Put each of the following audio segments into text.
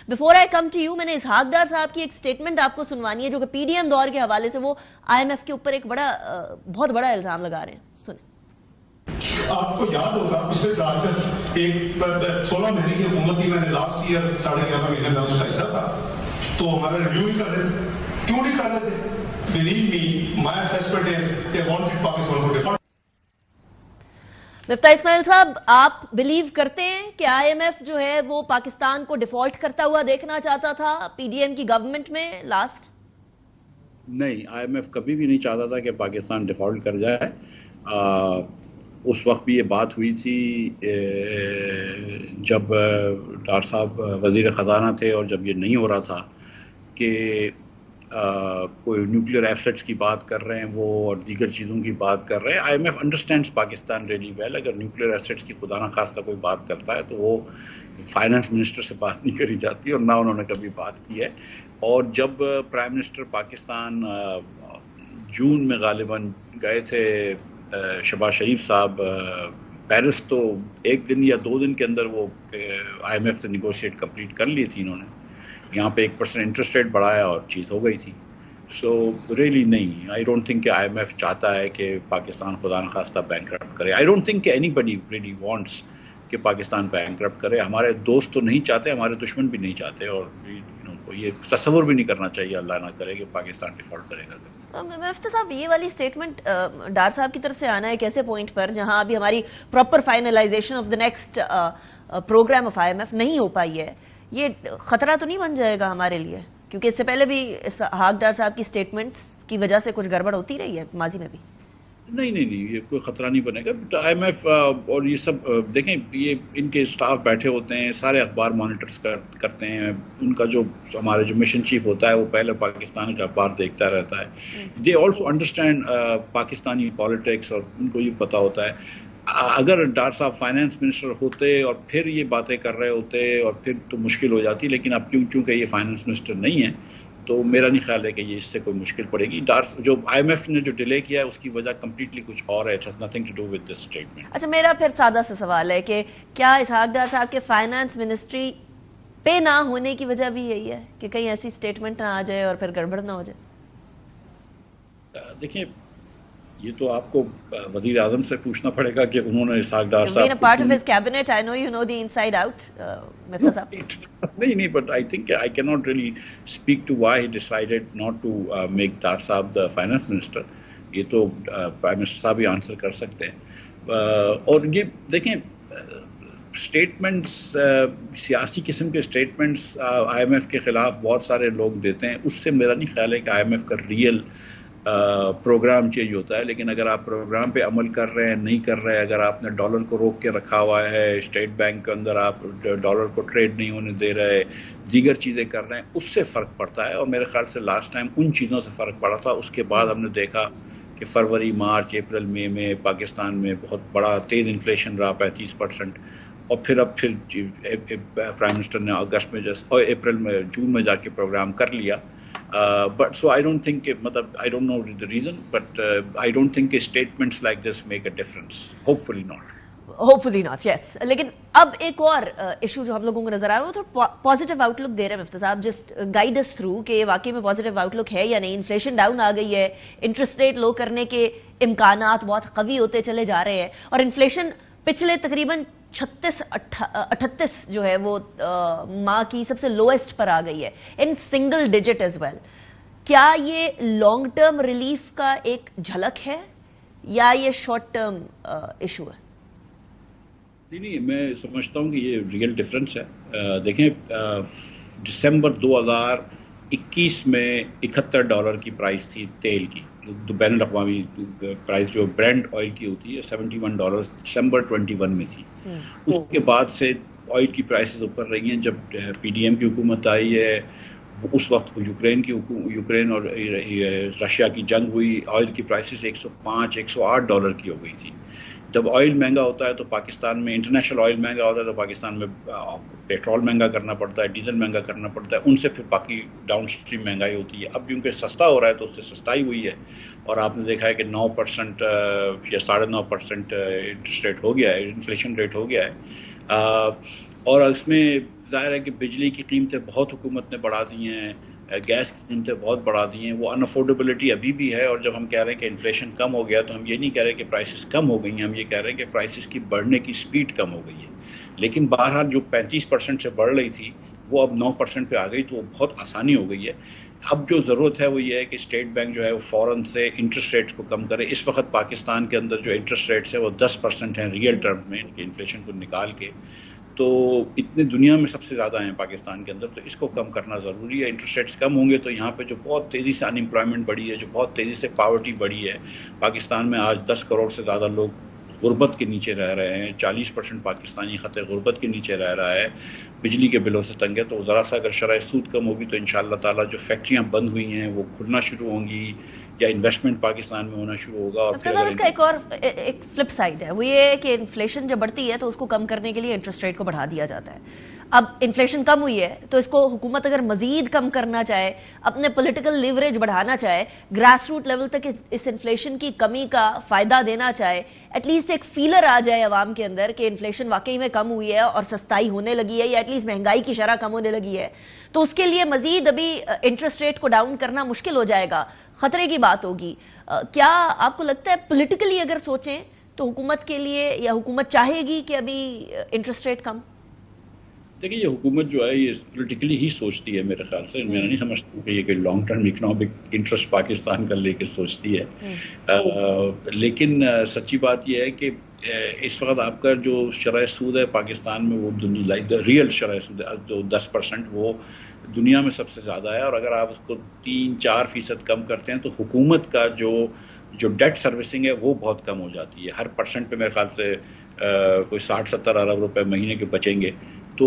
Before I come to you, मैंने इसहाक डार साहब की एक स्टेटमेंट आपको सुनवानी है जो कि पीडीएम दौर के हवाले से वो आईएमएफ के ऊपर एक बहुत बड़ा इल्जाम लगा रहे हैं. सुने. आपको याद होगा पिछले साल तक एक 16 महीने की हुकूमत थी, मैंने लास्ट ईयर 11.5 महीने में उसका हिस्सा था, तो हमारा रिव्यू ही कर रहे थे. क्यों नहीं कर रहे थे? Believe me, my assessment is they wanted Pakistan to default. Miftah Ismail sahab, आप बिलीव करते हैं कि आईएमएफ जो है वो पाकिस्तान को डिफॉल्ट करता हुआ देखना चाहता था पीडीएम की गवर्नमेंट में लास्ट? नहीं, आईएमएफ कभी भी नहीं चाहता था कि पाकिस्तान डिफॉल्ट कर जाए. उस वक्त भी ये बात हुई थी जब डार साहब वज़ीर ख़ज़ाना थे और जब ये नहीं हो रहा था कि कोई न्यूक्लियर एसेट्स की बात कर रहे हैं वो और दीगर चीज़ों की बात कर रहे हैं. IMF understands Pakistan really well. अगर न्यूक्लियर एसेट्स की खुदा न खास्ता कोई बात करता है तो वो फाइनेंस मिनिस्टर से बात नहीं करी जाती और ना उन्होंने कभी बात की है. और जब प्राइम मिनिस्टर पाकिस्तान जून में गालिबन गए थे शहबाज शरीफ साहब पेरिस, तो एक दिन या 2 दिन के अंदर वो आईएमएफ से निगोशिएट कंप्लीट कर ली थी इन्होंने. यहाँ पे 1% इंटरेस्ट रेट बढ़ाया और चीज़ हो गई थी. सो रियली नहीं, आई डोंट थिंक कि आईएमएफ चाहता है कि पाकिस्तान खुदा न खास्ता बैंकरप्ट करे. आई डोंट थिंक कि एनीबडी रियली वांट्स कि पाकिस्तान बैंकरप्ट करे. हमारे दोस्त तो नहीं चाहते, हमारे दुश्मन भी नहीं चाहते, और ये तस्वुर भी नहीं करना चाहिए, अल्लाह ना करे, कि पाकिस्तान डिफॉल्ट करेगा. मुफ्ती साहब, ये वाली स्टेटमेंट डार साहब की तरफ से आना है कैसे पॉइंट पर जहां अभी हमारी proper finalization of the next program of IMF नहीं हो पाई है, ये खतरा तो नहीं बन जाएगा हमारे लिए? क्योंकि इससे पहले भी इसहाक डार साहब की स्टेटमेंट्स की वजह से कुछ गड़बड़ होती रही है माजी में भी. नहीं, ये कोई ख़तरा नहीं बनेगा. आईएमएफ और ये सब देखें, ये इनके स्टाफ बैठे होते हैं, सारे अखबार मॉनिटर्स करते हैं. उनका जो हमारे जो मिशन चीफ होता है वो पहले पाकिस्तान का अखबार देखता रहता है. They also understand Pakistani politics और उनको ये पता होता है. अगर डार साहब फाइनेंस मिनिस्टर होते और फिर ये बातें कर रहे होते और फिर तो मुश्किल हो जाती, लेकिन अब चूँकि ये फाइनेंस मिनिस्टर नहीं है तो मेरा नहीं ख्याल है कि ये इससे कोई मुश्किल पड़ेगी. जो आईएमएफ ने जो डिले किया है उसकी वजह कम्प्लीटली कुछ और है. It has nothing to do with this statement. अच्छा, मेरा फिर सादा सा सवाल है कि क्या इसहाक डार साहब के फाइनेंस मिनिस्ट्री पे ना होने की वजह भी यही है कि कहीं ऐसी स्टेटमेंट ना आ जाए और फिर गड़बड़ ना हो जाए? देखिए, ये तो आपको वजीर आजम से पूछना पड़ेगा कि उन्होंने इसहाक डार साहब part of his cabinet. I know you know the inside out, Miftah साहब. नहीं, but I think I can not really speak to why he decided not to make Dar साहब द फाइनेंस मिनिस्टर. ये तो प्राइम मिनिस्टर साहब ही answer कर सकते हैं. और ये देखें, स्टेटमेंट्स सियासी किस्म के स्टेटमेंट्स आईएमएफ के खिलाफ बहुत सारे लोग देते हैं. उससे मेरा नहीं ख्याल है कि आईएमएफ का रियल प्रोग्राम चेंज होता है. लेकिन अगर आप प्रोग्राम पे अमल कर रहे हैं, नहीं कर रहे हैं, अगर आपने डॉलर को रोक के रखा हुआ है, स्टेट बैंक के अंदर आप डॉलर को ट्रेड नहीं होने दे रहे, दीगर चीज़ें कर रहे हैं, उससे फ़र्क पड़ता है. और मेरे ख्याल से लास्ट टाइम उन चीज़ों से फ़र्क पड़ा था. उसके बाद हमने देखा कि फरवरी, मार्च, अप्रैल, मई में पाकिस्तान में बहुत बड़ा तेज़ इन्फ्लेशन रहा, 35%. और फिर प्राइम मिनिस्टर ने अगस्त में और अप्रैल में, जून में जाके प्रोग्राम कर लिया. But so I don't think, I don't know the reason, but I don't think statements like this make a difference. Hopefully not. Yes. लेकिन अब एक और इशू जो हम लोगों को नजर आ रहा है वो तो पॉजिटिव आउटलुक दे रहे हैं मिफ्ता साहब. जस्ट गाइड अस थ्रू कि ये वाकई में पॉजिटिव आउटलुक है या नहीं. इन्फ्लेशन डाउन आ गई है, इंटरेस्ट रेट लो करने के इम्कानात बहुत कवी होते चले जा रहे हैं, और इन्फ्लेशन पिछले तकरीबन 38 जो है वो माह की सबसे लोएस्ट पर आ गई है, in single digit as well. क्या ये लॉन्ग टर्म रिलीफ का एक झलक है या ये शॉर्ट टर्म इशू है? नहीं, मैं समझता हूँ कि ये रियल डिफरेंस है. देखें, दिसंबर 2021 में $71 की प्राइस थी तेल की, जो बैन अवी प्राइस जो ब्रेंट ऑयल की होती है, $71 दिसंबर 21 में थी. उसके बाद से ऑयल की प्राइसेस ऊपर रही हैं. जब पीडीएम की हुकूमत आई है, उस वक्त यूक्रेन और रशिया की जंग हुई, ऑयल की प्राइसेस $105-108 की हो गई थी. जब ऑयल महंगा होता है तो पाकिस्तान में, इंटरनेशनल ऑयल महंगा होता है तो पाकिस्तान में पेट्रोल महंगा करना पड़ता है, डीजल महंगा करना पड़ता है, उनसे फिर बाकी डाउन स्ट्रीम महंगाई होती है. अब क्योंकि सस्ता हो रहा है तो उससे सस्ताई हुई है, और आपने देखा है कि 9% या 9.5% इंटरेस्ट रेट हो गया है, इन्फ्लेशन रेट हो गया है. और इसमें ظاہر ہے کہ بجلی کی قیمتیں بہت حکومت نے بڑھا دی ہیں, گیس کی قیمتیں بہت بڑھا دی ہیں, وہ ان افورڈیبلٹی ابھی بھی ہے. اور جب ہم کہہ رہے ہیں کہ انفلیشن کم ہو گیا تو ہم یہ نہیں کہہ رہے کہ پرائسز کم ہو گئی ہیں, ہم یہ کہہ رہے ہیں کہ پرائسز کی بڑھنے کی سپیڈ کم ہو گئی ہے. لیکن بہرحال جو 35% سے بڑھ رہی تھی وہ اب 9% پہ آ گئی, تو وہ بہت آسانی ہو گئی ہے. اب جو ضرورت ہے وہ یہ ہے کہ اسٹیٹ بینک جو ہے وہ فوراً سے انٹرسٹ ریٹس کو کم کرے. اس وقت پاکستان کے اندر جو انٹرسٹ ریٹس ہے وہ 10% ہیں ریئل ٹرم میں, انفلیشن کو نکال کے, تو اتنے دنیا میں سب سے زیادہ ہیں پاکستان کے اندر, تو اس کو کم کرنا ضروری ہے. انٹرسٹ ریٹس کم ہوں گے تو یہاں پہ جو بہت تیزی سے ان امپلائمنٹ بڑھی ہے, جو بہت تیزی سے پاورٹی بڑھی ہے, پاکستان میں آج 10 کروڑ سے زیادہ لوگ غربت کے نیچے رہ رہے ہیں, 40% پاکستانی خط غربت کے نیچے رہ رہا ہے, بجلی کے بلوں سے تنگ ہے. تو ذرا سا اگر شرح سود کم ہوگی تو انشاءاللہ تعالیٰ جو فیکٹریاں بند ہوئی ہیں وہ کھلنا شروع ہوں گی, یا انویسٹمنٹ پاکستان میں ہونا شروع ہوگا. اور صاحب اس کا ایک فلپ سائڈ ہے, وہ یہ ہے کہ انفلیشن جب بڑھتی ہے تو اس کو کم کرنے کے لیے انٹرسٹ ریٹ کو بڑھا دیا جاتا ہے. اب انفلیشن کم ہوئی ہے تو اس کو حکومت اگر مزید کم کرنا چاہے, اپنے پولیٹیکل لیوریج بڑھانا چاہے, گراس روٹ لیول تک اس انفلیشن کی کمی کا فائدہ دینا چاہے, ایٹ لیسٹ ایک فیلر آ جائے عوام کے اندر کہ انفلیشن واقعی میں کم ہوئی ہے اور سستائی ہونے لگی ہے, یا ایٹ لیسٹ مہنگائی کی شرح کم ہونے لگی ہے, تو اس کے لیے مزید ابھی انٹرسٹ ریٹ کو ڈاؤن کرنا مشکل ہو جائے گا, خطرے کی بات ہوگی. کیا آپ کو لگتا ہے پولیٹیکلی اگر سوچیں تو حکومت کے لیے, یا حکومت چاہے گی کہ ابھی انٹرسٹ ریٹ کم؟ دیکھیے یہ حکومت جو ہے یہ پولیٹیکلی ہی سوچتی ہے میرے خیال سے. میں نہیں سمجھتا کہ یہ کوئی long term economic interest Pakistan کا لے کے سوچتی ہے. لیکن سچی بات یہ ہے کہ اس وقت آپ کا جو شرح سود ہے پاکستان میں, وہ ریئل شرح سود ہے جو 10%, وہ دنیا میں سب سے زیادہ ہے. اور اگر آپ اس کو 3-4% کم کرتے ہیں تو حکومت کا جو ڈیٹ سروسنگ ہے وہ بہت کم ہو جاتی ہے. ہر پرسنٹ پہ میرے خیال سے کوئی 60-70 ارب روپے مہینے کے بچیں گے. تو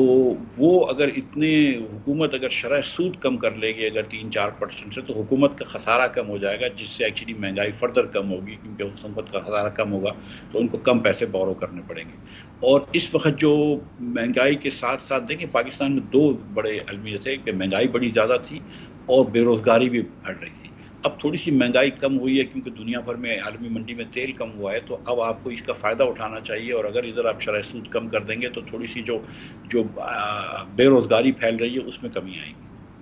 وہ اگر حکومت اگر شرح سود کم کر لے گی اگر 3-4% سے, تو حکومت کا خسارہ کم ہو جائے گا, جس سے ایکچولی مہنگائی فردر کم ہوگی, کیونکہ حکومت کا خسارہ کم ہوگا تو ان کو کم پیسے بورو کرنے پڑیں گے. اور اس وقت جو مہنگائی کے ساتھ ساتھ دیکھیں پاکستان میں دو بڑے المیت تھے کہ مہنگائی بڑی زیادہ تھی اور بے روزگاری بھی بڑھ رہی تھی. اب تھوڑی سی مہنگائی کم ہوئی ہے کیونکہ دنیا بھر میں عالمی منڈی میں تیل کم ہوا ہے, تو اب آپ کو اس کا فائدہ اٹھانا چاہیے. اور اگر ادھر آپ شرح سود کم کر دیں گے تو تھوڑی سی جو بے روزگاری پھیل رہی ہے اس میں کمی آئے گی.